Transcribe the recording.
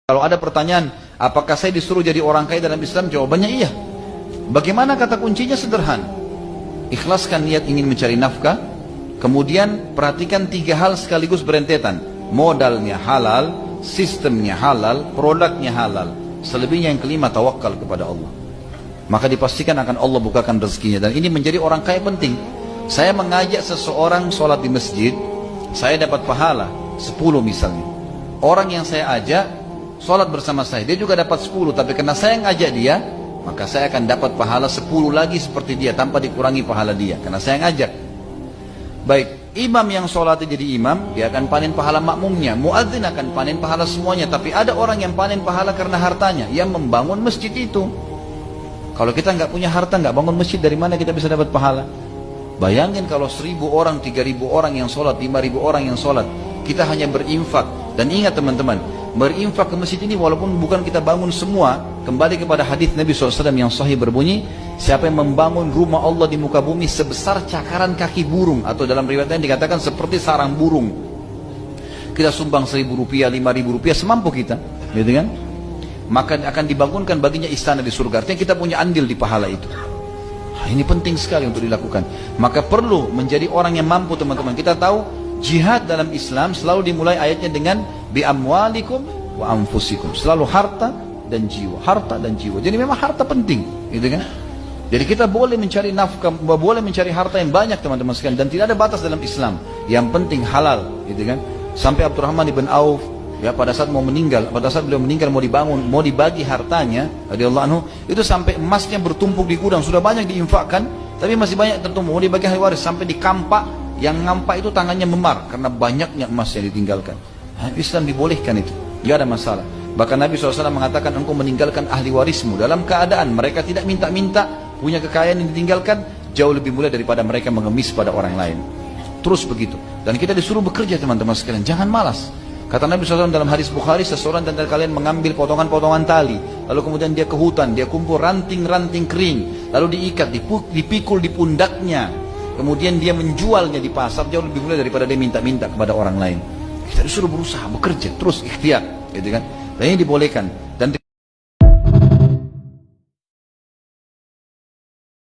Kalau ada pertanyaan, apakah saya disuruh jadi orang kaya dalam Islam? Jawabannya iya. Bagaimana? Kata kuncinya sederhana. Ikhlaskan niat ingin mencari nafkah, kemudian perhatikan 3 hal sekaligus berentetan. Modalnya halal, sistemnya halal, produknya halal. Selebihnya yang kelima, tawakal kepada Allah. Maka dipastikan akan Allah bukakan rezekinya. Dan ini menjadi orang kaya penting. Saya mengajak seseorang sholat di masjid, saya dapat pahala 10 misalnya. Orang yang saya ajak sholat bersama saya, dia juga dapat 10, tapi karena saya ngajak dia, maka saya akan dapat pahala 10 lagi seperti dia, tanpa dikurangi pahala dia, karena saya ngajak. Baik, imam yang sholatnya jadi imam, dia akan panen pahala makmumnya, muadzin akan panen pahala semuanya. Tapi ada orang yang panen pahala karena hartanya, yang membangun masjid itu. Kalau kita nggak punya harta, nggak bangun masjid, dari mana kita bisa dapat pahala? Bayangin kalau 1000 orang, 3000 orang yang sholat, 5000 orang yang sholat, kita hanya berinfak. Dan ingat teman-teman, berinfak ke masjid ini walaupun bukan kita bangun semua, kembali kepada hadis Nabi SAW yang sahih berbunyi, siapa yang membangun rumah Allah di muka bumi sebesar cakaran kaki burung, atau dalam riwayat lain dikatakan seperti sarang burung, kita sumbang 1000 rupiah, 5000 rupiah, semampu kita, gitu kan? Maka akan dibangunkan baginya istana di surga. Artinya kita punya andil di pahala itu. Ini penting sekali untuk dilakukan. Maka perlu menjadi orang yang mampu, teman-teman. Kita tahu jihad dalam Islam selalu dimulai ayatnya dengan bi amwalikum wa anfusikum. Selalu harta dan jiwa, harta dan jiwa. Jadi memang harta penting, gitu kan? Jadi kita boleh mencari nafkah, boleh mencari harta yang banyak, teman-teman sekalian, dan tidak ada batas dalam Islam. Yang penting halal, gitu kan? Sampai Abdurrahman ibn Auf, ya, pada saat mau meninggal, pada saat beliau meninggal mau dibangun, mau dibagi hartanya, radhiyallahu anhu, itu sampai emasnya bertumpuk di gudang, sudah banyak diinfakkan, tapi masih banyak tertumpuk, mau dibagi ahli waris, sampai di kampak, yang ngampak itu tangannya memar karena banyaknya emas yang ditinggalkan. Islam dibolehkan itu, tidak ada masalah. Bahkan Nabi SAW mengatakan, engkau meninggalkan ahli warismu dalam keadaan mereka tidak minta-minta, punya kekayaan yang ditinggalkan jauh lebih mulia daripada mereka mengemis pada orang lain. Terus begitu. Dan kita disuruh bekerja, teman-teman sekalian, jangan malas. Kata Nabi SAW dalam hadis Bukhari, seseorang di antara kalian mengambil potongan-potongan tali, lalu kemudian dia ke hutan, dia kumpul ranting-ranting kering, lalu diikat, dipikul di pundaknya, kemudian dia menjualnya di pasar, jauh lebih mulia daripada dia minta-minta kepada orang lain. Kita disuruh berusaha, bekerja, terus ikhtiar, gitu kan? Dan ini dibolehkan. Dan